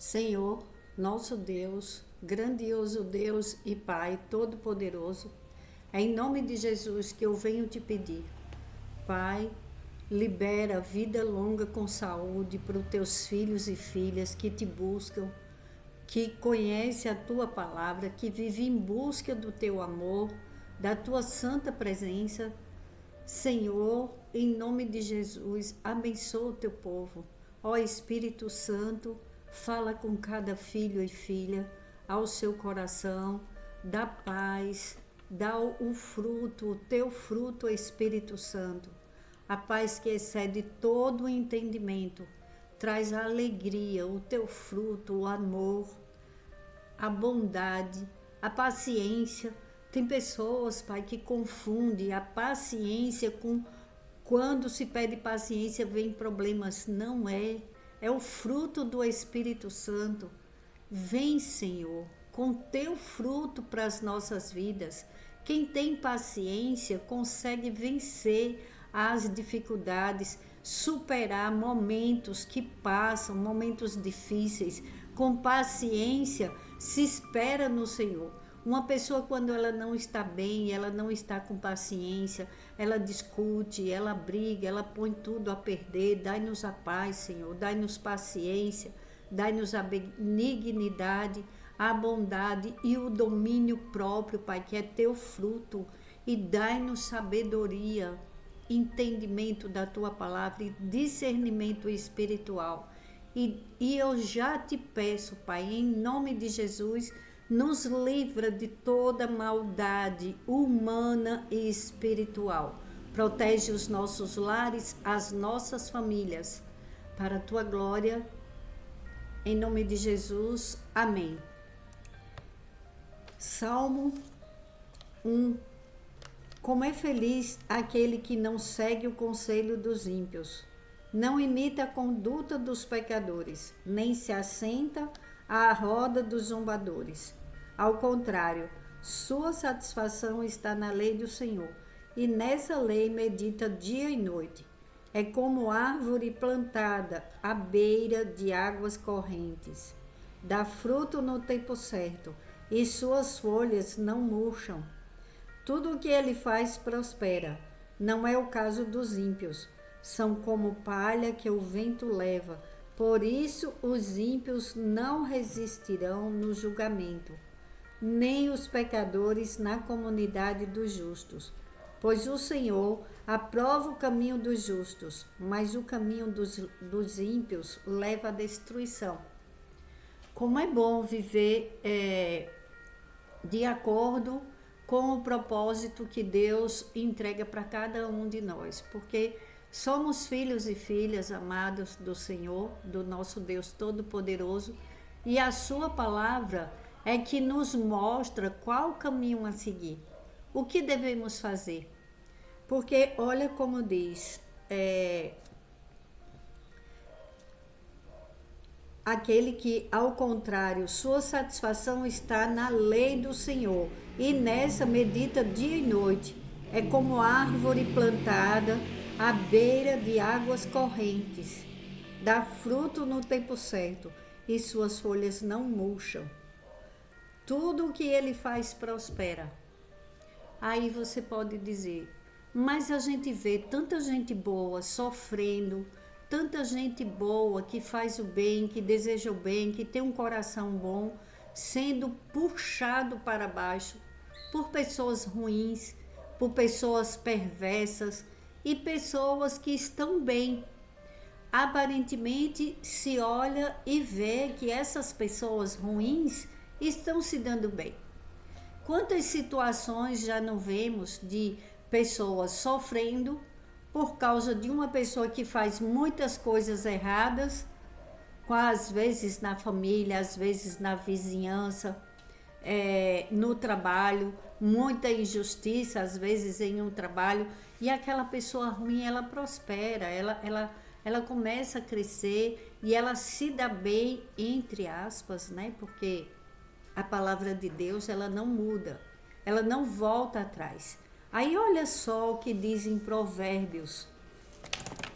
Senhor, nosso Deus, grandioso Deus e Pai Todo-Poderoso, é em nome de Jesus que eu venho te pedir. Pai, libera vida longa com saúde para os teus filhos e filhas que te buscam, que conhecem a tua palavra, que vivem em busca do teu amor, da tua santa presença. Senhor, em nome de Jesus, abençoa o teu povo. Ó Espírito Santo, fala com cada filho e filha ao seu coração, dá paz, dá o fruto, o teu fruto, Espírito Santo. A paz que excede todo o entendimento, traz a alegria, o teu fruto, o amor, a bondade, a paciência. Tem pessoas, Pai, que confundem a paciência com quando se pede paciência vem problemas. Não é. É o fruto do Espírito Santo. Vem, Senhor, com teu fruto para as nossas vidas. Quem tem paciência consegue vencer as dificuldades, superar momentos que passam, momentos difíceis. Com paciência se espera no Senhor. Uma pessoa, quando ela não está bem, ela não está com paciência, ela discute, ela briga, ela põe tudo a perder. Dai-nos a paz, Senhor, dai-nos paciência, dai-nos a benignidade, a bondade e o domínio próprio, Pai, que é teu fruto. E dai-nos sabedoria, entendimento da tua palavra e discernimento espiritual. E eu já te peço, Pai, em nome de Jesus, nos livra de toda maldade humana e espiritual. Protege os nossos lares, as nossas famílias. Para a tua glória, em nome de Jesus. Amém. Salmo 1. Como é feliz aquele que não segue o conselho dos ímpios, não imita a conduta dos pecadores, nem se assenta à roda dos zombadores. Ao contrário, sua satisfação está na lei do Senhor, e nessa lei medita dia e noite. É como árvore plantada à beira de águas correntes. Dá fruto no tempo certo, e suas folhas não murcham. Tudo o que ele faz prospera. Não é o caso dos ímpios. São como palha que o vento leva. Por isso os ímpios não resistirão no julgamento, nem os pecadores na comunidade dos justos. Pois o Senhor aprova o caminho dos justos, mas o caminho dos ímpios leva à destruição. Como é bom viver de acordo com o propósito que Deus entrega para cada um de nós, porque somos filhos e filhas amados do Senhor, do nosso Deus Todo-Poderoso, e a sua palavra é que nos mostra qual caminho a seguir, o que devemos fazer. Porque olha como diz, aquele que, ao contrário, sua satisfação está na lei do Senhor, e nessa medita dia e noite. É como árvore plantada à beira de águas correntes. Dá fruto no tempo certo, e suas folhas não murcham. Tudo o que ele faz prospera. Aí você pode dizer, mas a gente vê tanta gente boa sofrendo, tanta gente boa que faz o bem, que deseja o bem, que tem um coração bom, sendo puxado para baixo por pessoas ruins, por pessoas perversas e pessoas que estão bem. Aparentemente se olha e vê que essas pessoas ruins estão se dando bem. Quantas situações já não vemos de pessoas sofrendo por causa de uma pessoa que faz muitas coisas erradas, às vezes na família, às vezes na vizinhança, no trabalho, muita injustiça às vezes em um trabalho, e aquela pessoa ruim ela prospera, ela começa a crescer e ela se dá bem, entre aspas, né? Porque a palavra de Deus ela não muda, ela não volta atrás. Aí olha só o que diz em Provérbios,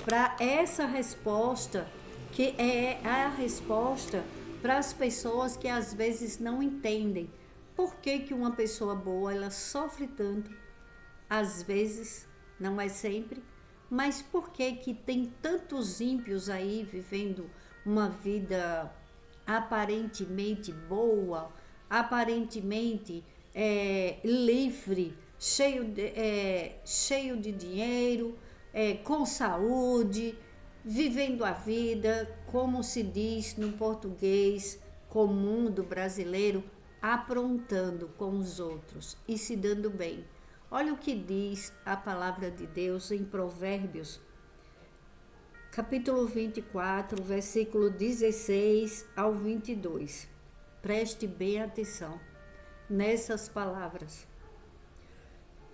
para essa resposta, que é a resposta para as pessoas que às vezes não entendem por que que uma pessoa boa ela sofre tanto, às vezes, não é sempre, mas por que que tem tantos ímpios aí vivendo uma vida aparentemente boa, aparentemente livre, cheio de dinheiro, com saúde, vivendo a vida, como se diz no português comum do brasileiro, aprontando com os outros e se dando bem. Olha o que diz a palavra de Deus em Provérbios, capítulo 24, versículo 16 ao 22. Preste bem atenção nessas palavras.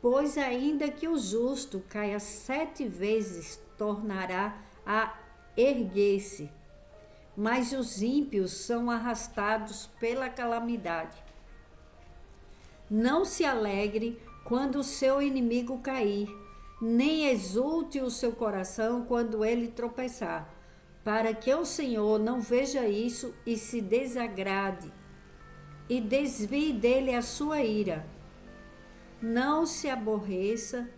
Pois ainda que o justo caia 7 vezes, tornará a erguer-se, mas os ímpios são arrastados pela calamidade. Não se alegre quando o seu inimigo cair, nem exulte o seu coração quando ele tropeçar, para que o Senhor não veja isso e se desagrade, e desvie dele a sua ira. Não se aborreça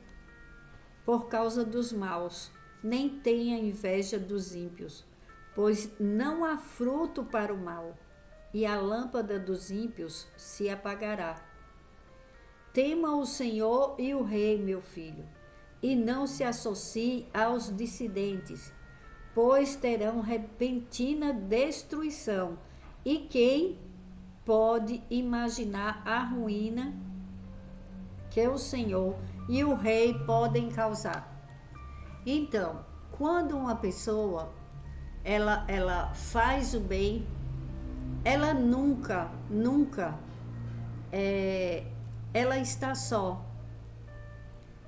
por causa dos maus, nem tenha inveja dos ímpios, pois não há fruto para o mal, e a lâmpada dos ímpios se apagará. Tema o Senhor e o Rei, meu filho, e não se associe aos dissidentes, pois terão repentina destruição. E quem pode imaginar a ruína que o Senhor e o Rei podem causar? Então, quando uma pessoa ela faz o bem, ela nunca ela está só.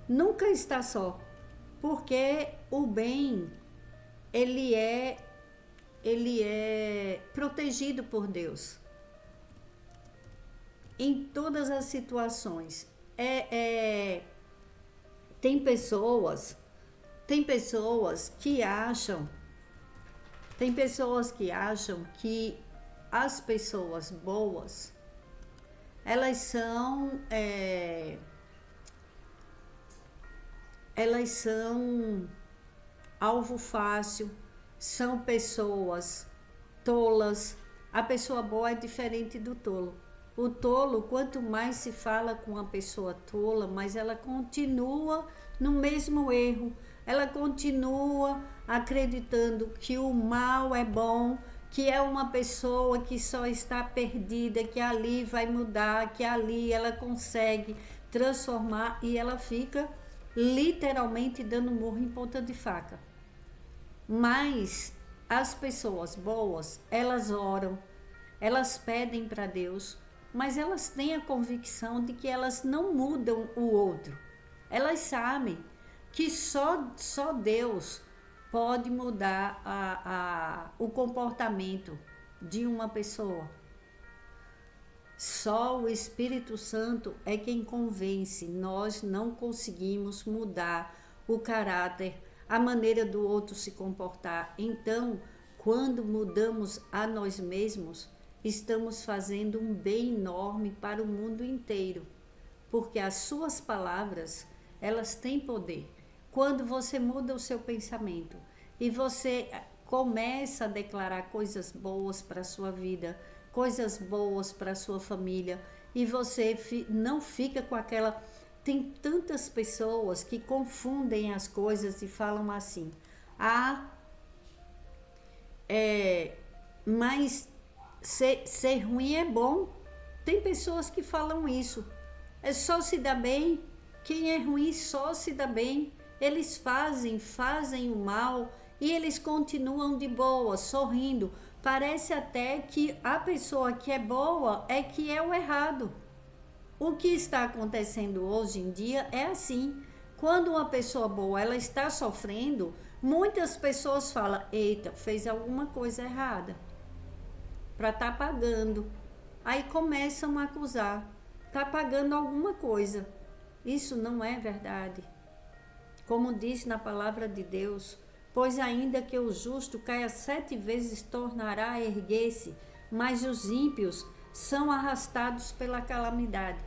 Nunca está só, porque o bem ele é protegido por Deus em todas as situações. Tem pessoas que acham que as pessoas boas elas são alvo fácil, são pessoas tolas. A pessoa boa é diferente do tolo. O tolo, quanto mais se fala com a pessoa tola, mais ela continua no mesmo erro. Ela continua acreditando que o mal é bom, que é uma pessoa que só está perdida, que ali vai mudar, que ali ela consegue transformar, e ela fica literalmente dando murro em ponta de faca. Mas as pessoas boas, elas oram, elas pedem para Deus, mas elas têm a convicção de que elas não mudam o outro. Elas sabem que só Deus pode mudar o comportamento de uma pessoa. Só o Espírito Santo é quem convence. Nós não conseguimos mudar o caráter, a maneira do outro se comportar. Então, quando mudamos a nós mesmos, estamos fazendo um bem enorme para o mundo inteiro, porque as suas palavras, elas têm poder. Quando você muda o seu pensamento e você começa a declarar coisas boas para a sua vida, coisas boas para a sua família, e você não fica com aquela... Tem tantas pessoas que confundem as coisas e falam assim: mas ser ruim é bom. Tem pessoas que falam isso. É só se dá bem. Quem é ruim só se dá bem. Eles fazem o mal e eles continuam de boa, sorrindo. Parece até que a pessoa que é boa é que é o errado. O que está acontecendo hoje em dia é assim. Quando uma pessoa boa ela está sofrendo, muitas pessoas falam: eita, fez alguma coisa errada para estar pagando. Aí começam a acusar: está pagando alguma coisa. Isso não é verdade. Como diz na palavra de Deus: pois ainda que o justo caia 7 vezes, tornará a erguer-se, mas os ímpios são arrastados pela calamidade.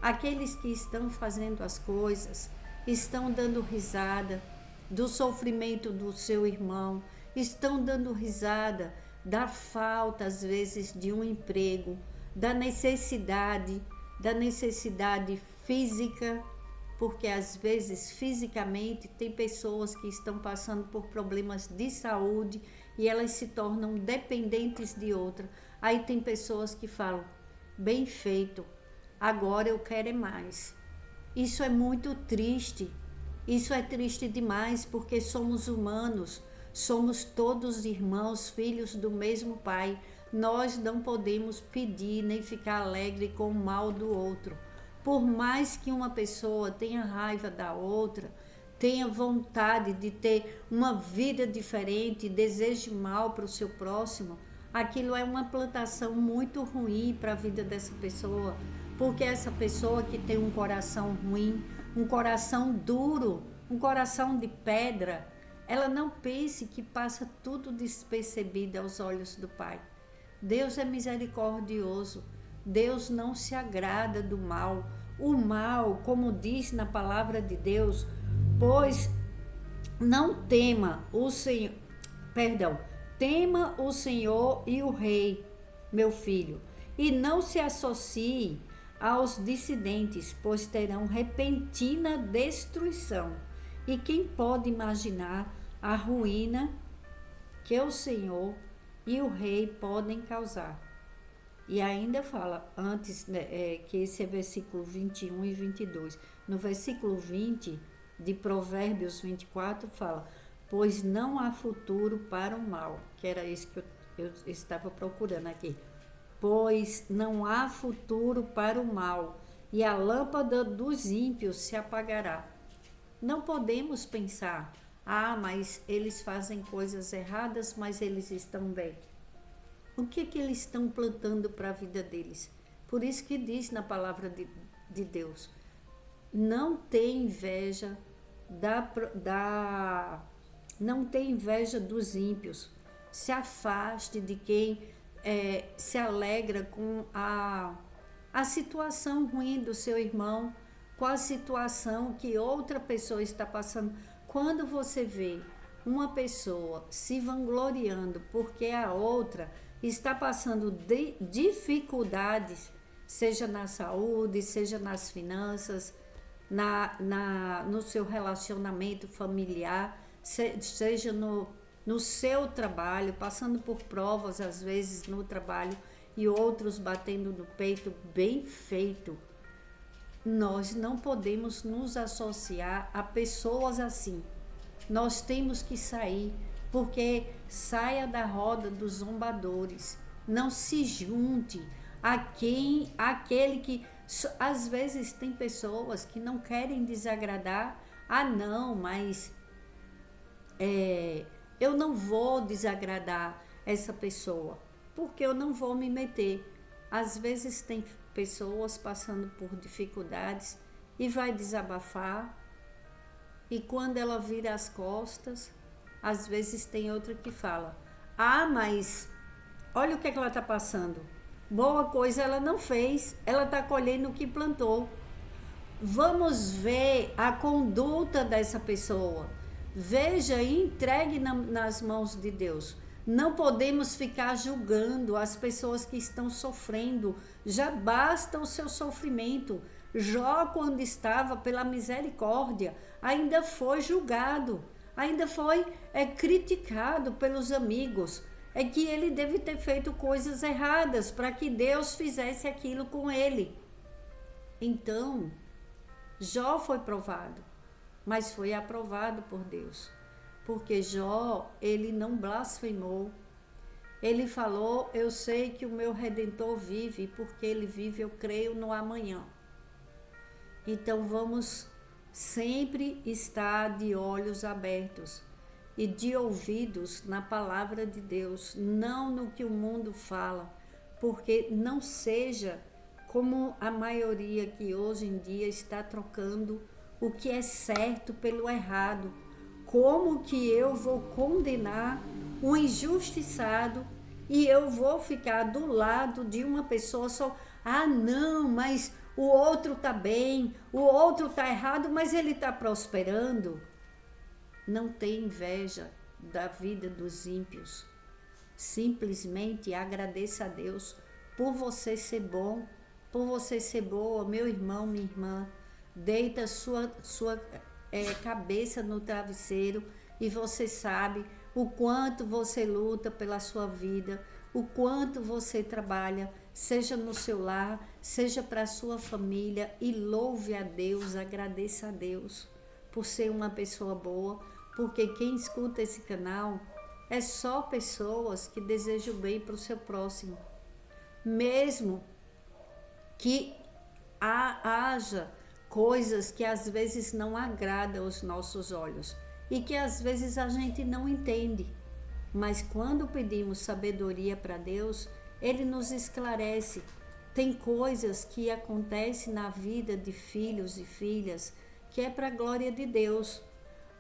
Aqueles que estão fazendo as coisas, estão dando risada do sofrimento do seu irmão, estão dando risada da falta, às vezes, de um emprego, da necessidade física, porque às vezes fisicamente tem pessoas que estão passando por problemas de saúde e elas se tornam dependentes de outra. Aí tem pessoas que falam, bem feito, agora eu quero é mais. Isso é muito triste, isso é triste demais, porque somos humanos, somos todos irmãos, filhos do mesmo Pai. Nós não podemos pedir nem ficar alegre com o mal do outro. Por mais que uma pessoa tenha raiva da outra, tenha vontade de ter uma vida diferente, deseje mal para o seu próximo, aquilo é uma plantação muito ruim para a vida dessa pessoa, porque essa pessoa que tem um coração ruim, um coração duro, um coração de pedra, ela não pense que passa tudo despercebido aos olhos do Pai. Deus é misericordioso, Deus não se agrada do mal. O mal, como diz na palavra de Deus, pois não tema o Senhor, tema o Senhor e o Rei, meu filho, e não se associe aos dissidentes, pois terão repentina destruição. E quem pode imaginar a ruína que o Senhor e o Rei podem causar? E ainda fala, antes, que esse é versículo 21 e 22. No versículo 20 de Provérbios 24 fala, pois não há futuro para o mal, que era isso que eu estava procurando aqui. Pois não há futuro para o mal, e a lâmpada dos ímpios se apagará. Não podemos pensar, mas eles fazem coisas erradas, mas eles estão bem. O que eles estão plantando para a vida deles? Por isso que diz na palavra de Deus, não tem inveja não tem inveja dos ímpios, se afaste de quem se alegra com a situação ruim do seu irmão, com a situação que outra pessoa está passando. Quando você vê uma pessoa se vangloriando porque a outra está passando dificuldades, seja na saúde, seja nas finanças, no seu relacionamento familiar, seja no seu trabalho, passando por provas às vezes no trabalho e outros batendo no peito, bem feito. Nós não podemos nos associar a pessoas assim. Nós temos que sair, porque saia da roda dos zombadores. Não se junte àquele que... Às vezes tem pessoas que não querem desagradar. Não, mas eu não vou desagradar essa pessoa, porque eu não vou me meter. Às vezes tem pessoas passando por dificuldades e vai desabafar, e quando ela vira as costas, às vezes tem outra que fala, mas olha o que ela está passando, boa coisa ela não fez, ela está colhendo o que plantou. Vamos ver a conduta dessa pessoa, veja e entregue nas mãos de Deus. Não podemos ficar julgando as pessoas que estão sofrendo, já basta o seu sofrimento. Jó, quando estava pela misericórdia, ainda foi julgado, ainda foi criticado pelos amigos, que ele deve ter feito coisas erradas para que Deus fizesse aquilo com ele. Então, Jó foi provado, mas foi aprovado por Deus. Porque Jó, ele não blasfemou. Ele falou, eu sei que o meu Redentor vive, porque ele vive, eu creio no amanhã. Então vamos sempre estar de olhos abertos e de ouvidos na palavra de Deus, não no que o mundo fala, porque não seja como a maioria que hoje em dia está trocando o que é certo pelo errado. Como que eu vou condenar um injustiçado e eu vou ficar do lado de uma pessoa só. Ah, não, mas o outro está bem, o outro está errado, mas ele está prosperando. Não tem inveja da vida dos ímpios. Simplesmente agradeça a Deus por você ser bom, por você ser boa, meu irmão, minha irmã. Deita sua cabeça no travesseiro e você sabe o quanto você luta pela sua vida, o quanto você trabalha, seja no seu lar, seja para a sua família, e louve a Deus, agradeça a Deus por ser uma pessoa boa, porque quem escuta esse canal é só pessoas que desejam bem para o seu próximo. Mesmo que haja coisas que às vezes não agradam aos nossos olhos e que às vezes a gente não entende, mas quando pedimos sabedoria para Deus, Ele nos esclarece. Tem coisas que acontecem na vida de filhos e filhas que é para a glória de Deus.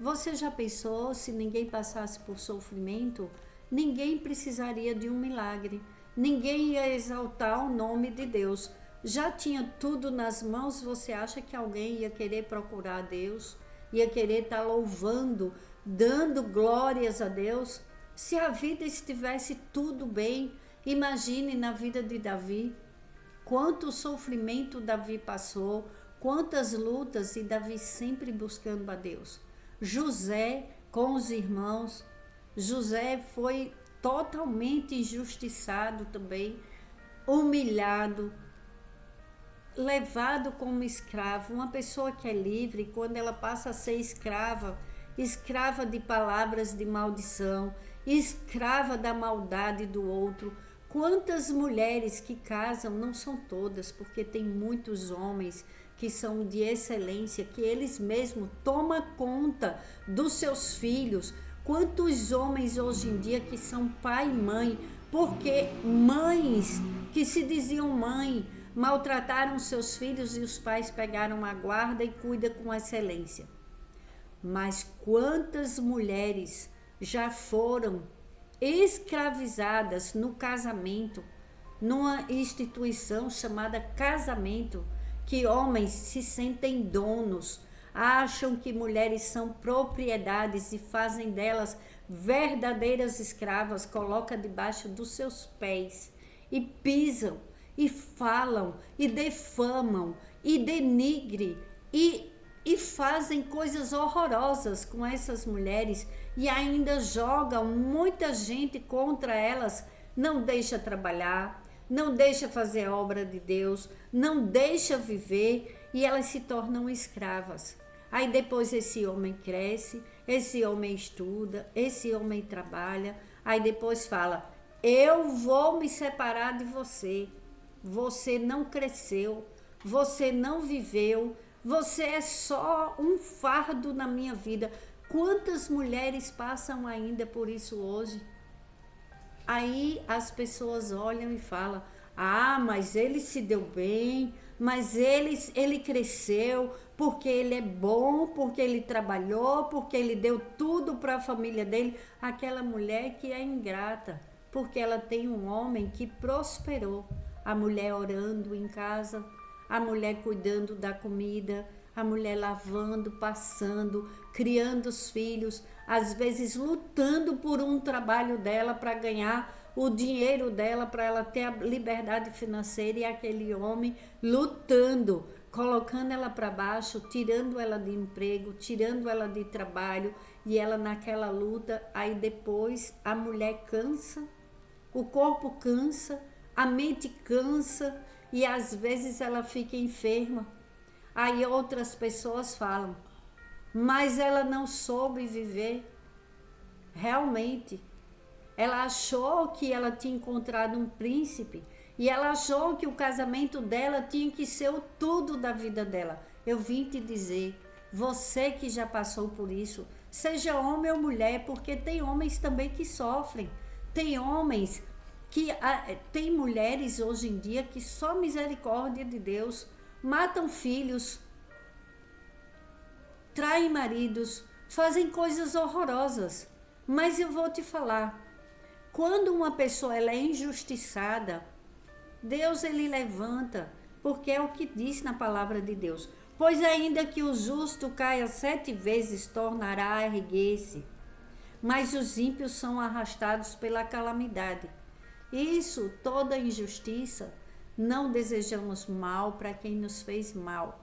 Você já pensou, se ninguém passasse por sofrimento, ninguém precisaria de um milagre, ninguém ia exaltar o nome de Deus. Já tinha tudo nas mãos, você acha que alguém ia querer procurar a Deus? Ia querer estar louvando, dando glórias a Deus? Se a vida estivesse tudo bem, imagine na vida de Davi. Quanto sofrimento Davi passou, quantas lutas, e Davi sempre buscando a Deus. José com os irmãos, José foi totalmente injustiçado também, humilhado, levado como escravo. Uma pessoa que é livre, quando ela passa a ser escrava, escrava de palavras de maldição, escrava da maldade do outro. Quantas mulheres que casam, não são todas, porque tem muitos homens que são de excelência, que eles mesmos tomam conta dos seus filhos. Quantos homens hoje em dia que são pai e mãe, porque mães que se diziam mãe, maltrataram seus filhos e os pais pegaram a guarda e cuidam com excelência. Mas quantas mulheres já foram escravizadas no casamento, numa instituição chamada casamento, que homens se sentem donos, acham que mulheres são propriedades e fazem delas verdadeiras escravas, colocam debaixo dos seus pés e pisam e falam e defamam e denigre e fazem coisas horrorosas com essas mulheres e ainda jogam muita gente contra elas, não deixa trabalhar, não deixa fazer a obra de Deus, não deixa viver, e elas se tornam escravas. Aí depois esse homem cresce, esse homem estuda, esse homem trabalha, aí depois fala: eu vou me separar de você, você não cresceu, você não viveu, você é só um fardo na minha vida. Quantas mulheres passam ainda por isso hoje? Aí as pessoas olham e falam: ah, mas ele se deu bem, mas ele cresceu porque ele é bom, porque ele trabalhou, porque ele deu tudo para a família dele. Aquela mulher que é ingrata, porque ela tem um homem que prosperou. A mulher orando em casa, a mulher cuidando da comida, a mulher lavando, passando, criando os filhos, às vezes lutando por um trabalho dela para ganhar o dinheiro dela, para ela ter a liberdade financeira, e aquele homem lutando, colocando ela para baixo, tirando ela de emprego, tirando ela de trabalho, e ela naquela luta. Aí depois a mulher cansa, o corpo cansa, a mente cansa, e às vezes ela fica enferma. Aí outras pessoas falam: mas ela não soube viver. Realmente, ela achou que ela tinha encontrado um príncipe, e ela achou que o casamento dela tinha que ser o tudo da vida dela. Eu vim te dizer, você que já passou por isso, seja homem ou mulher, porque tem homens também que sofrem, tem homens que tem mulheres hoje em dia que só misericórdia de Deus, matam filhos, traem maridos, fazem coisas horrorosas. Mas eu vou te falar, Quando uma pessoa ela é injustiçada, Deus ele levanta, porque é o que diz na palavra de Deus. Pois ainda que o justo caia 7 vezes, tornará a erguer-se, mas os ímpios são arrastados pela calamidade. Isso, toda injustiça, não desejamos mal para quem nos fez mal,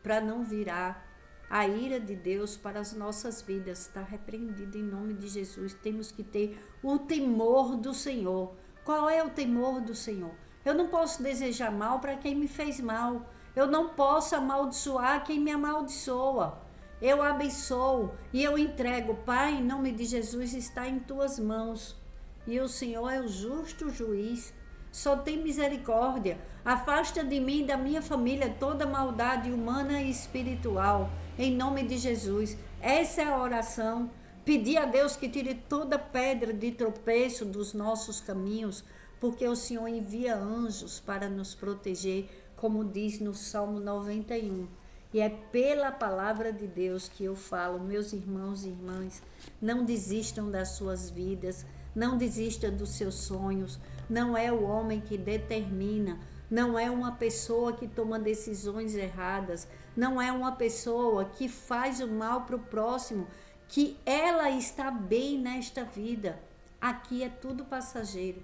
para não virar a ira de Deus para as nossas vidas. Está repreendido em nome de Jesus. Temos que ter o temor do Senhor. Qual é o temor do Senhor? Eu não posso desejar mal para quem me fez mal. Eu não posso amaldiçoar quem me amaldiçoa. Eu abençoo e eu entrego. Pai, em nome de Jesus, está em tuas mãos. E o Senhor é o justo juiz. Só tem misericórdia. Afasta de mim e da minha família toda maldade humana e espiritual. Em nome de Jesus. Essa é a oração. Pedir a Deus que tire toda pedra de tropeço dos nossos caminhos, porque o Senhor envia anjos para nos proteger, como diz no Salmo 91. E é pela palavra de Deus que eu falo, meus irmãos e irmãs, não desistam das suas vidas, não desista dos seus sonhos. Não é o homem que determina, não é uma pessoa que toma decisões erradas, não é uma pessoa que faz o mal para o próximo, que ela está bem nesta vida. Aqui é tudo passageiro.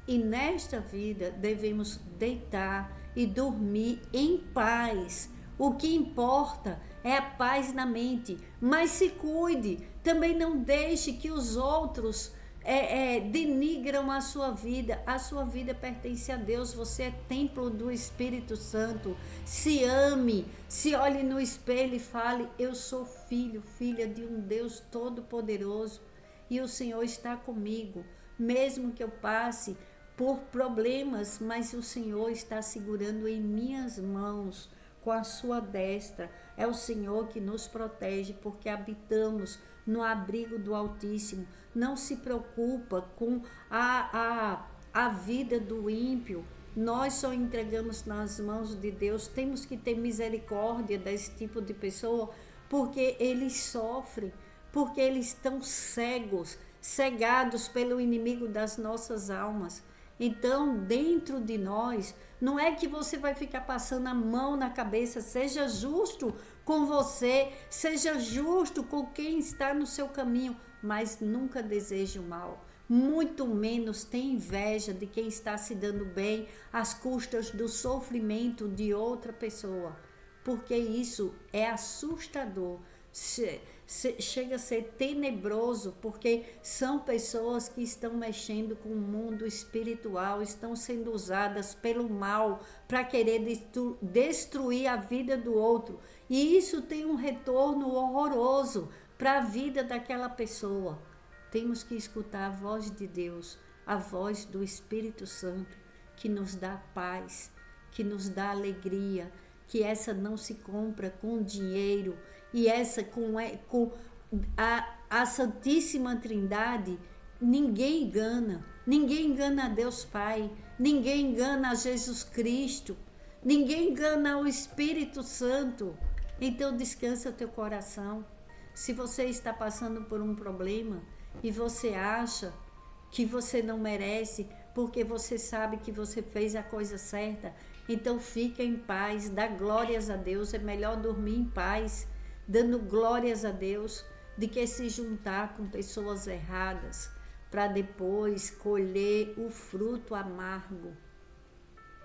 E nesta vida devemos deitar e dormir em paz. O que importa é a paz na mente. Mas se cuide, também não deixe que os outros denigram a sua vida. A sua vida pertence a Deus. Você é templo do Espírito Santo. Se ame, se olhe no espelho e fale: eu sou filho, filha de um Deus todo-poderoso. E o Senhor está comigo, mesmo que eu passe por problemas, mas o Senhor está segurando em minhas mãos com a sua destra. É o Senhor que nos protege, porque habitamos no abrigo do Altíssimo. Não se preocupa com a vida do ímpio. Nós só entregamos nas mãos de Deus. Temos que ter misericórdia desse tipo de pessoa, porque eles sofrem, porque eles estão cegados pelo inimigo das nossas almas. Então, dentro de nós, não é que você vai ficar passando a mão na cabeça. Seja justo com você, seja justo com quem está no seu caminho, mas nunca deseje o mal. Muito menos tenha inveja de quem está se dando bem às custas do sofrimento de outra pessoa, porque isso é assustador. Chega a ser tenebroso, porque são pessoas que estão mexendo com o mundo espiritual, estão sendo usadas pelo mal para querer destruir a vida do outro, e isso tem um retorno horroroso para a vida daquela pessoa. Temos que escutar a voz de Deus, a voz do Espírito Santo, que nos dá paz, que nos dá alegria, que essa não se compra com dinheiro, e essa com a Santíssima Trindade, ninguém engana a Deus Pai, ninguém engana a Jesus Cristo, ninguém engana o Espírito Santo. Então descansa o teu coração. Se você está passando por um problema e você acha que você não merece, porque você sabe que você fez a coisa certa, então fica em paz, dá glórias a Deus. É melhor dormir em paz, dando glórias a Deus, de que se juntar com pessoas erradas para depois colher o fruto amargo.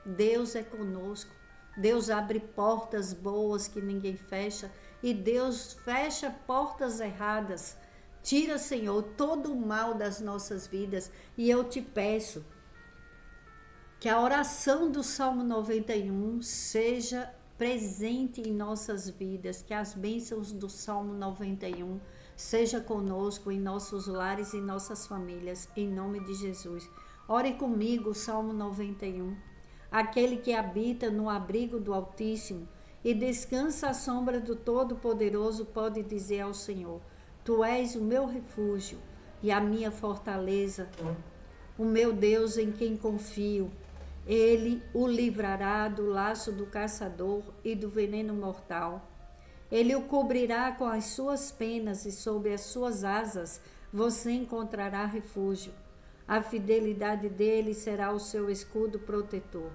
Deus é conosco. Deus abre portas boas que ninguém fecha, e Deus fecha portas erradas. Tira, Senhor, todo o mal das nossas vidas. E eu te peço que a oração do Salmo 91 seja presente em nossas vidas, que as bênçãos do Salmo 91 seja conosco em nossos lares e nossas famílias, em nome de Jesus. Ore comigo o Salmo 91. Aquele que habita no abrigo do Altíssimo e descansa à sombra do Todo-Poderoso pode dizer ao Senhor: Tu és o meu refúgio e a minha fortaleza, o meu Deus em quem confio. Ele o livrará do laço do caçador e do veneno mortal. Ele o cobrirá com as suas penas e sob as suas asas você encontrará refúgio. A fidelidade dele será o seu escudo protetor.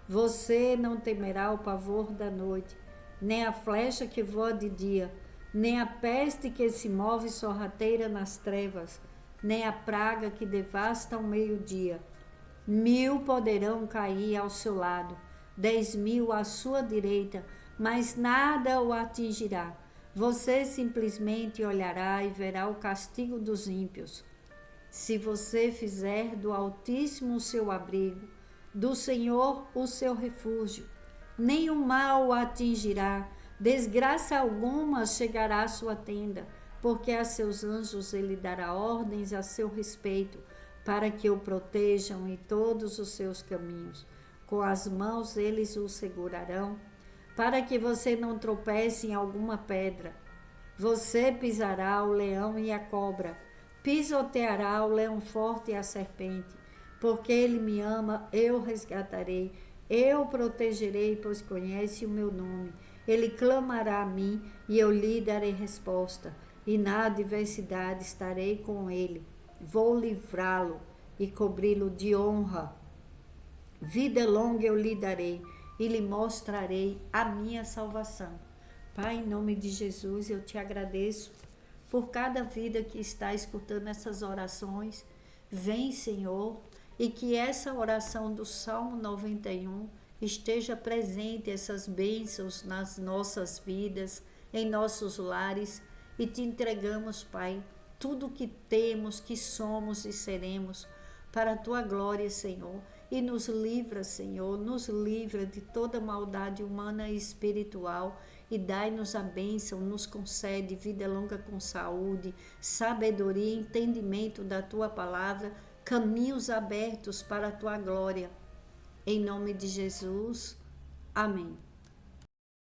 Você não temerá o pavor da noite, nem a flecha que voa de dia, nem a peste que se move sorrateira nas trevas, nem a praga que devasta ao meio-dia. 1000 poderão cair ao seu lado, 10.000 à sua direita, mas nada o atingirá. Você simplesmente olhará e verá o castigo dos ímpios. Se você fizer do Altíssimo o seu abrigo, do Senhor o seu refúgio, nenhum mal o atingirá, desgraça alguma chegará à sua tenda, porque a seus anjos ele dará ordens a seu respeito, para que o protejam em todos os seus caminhos. Com as mãos eles o segurarão, para que você não tropece em alguma pedra. Você pisará o leão e a cobra, pisoteará o leão forte e a serpente. Porque ele me ama, eu resgatarei, eu protegerei, pois conhece o meu nome. Ele clamará a mim e eu lhe darei resposta, e na adversidade estarei com ele. Vou livrá-lo e cobri-lo de honra. Vida longa eu lhe darei e lhe mostrarei a minha salvação. Pai, em nome de Jesus, eu te agradeço por cada vida que está escutando essas orações. Vem, Senhor, e que essa oração do Salmo 91 esteja presente, essas bênçãos nas nossas vidas, em nossos lares, e te entregamos, Pai, tudo que temos, que somos e seremos, para a tua glória, Senhor. E nos livra, Senhor, nos livra de toda maldade humana e espiritual, e dai-nos a bênção, nos concede vida longa com saúde, sabedoria e entendimento da tua palavra, caminhos abertos para a tua glória. Em nome de Jesus, amém.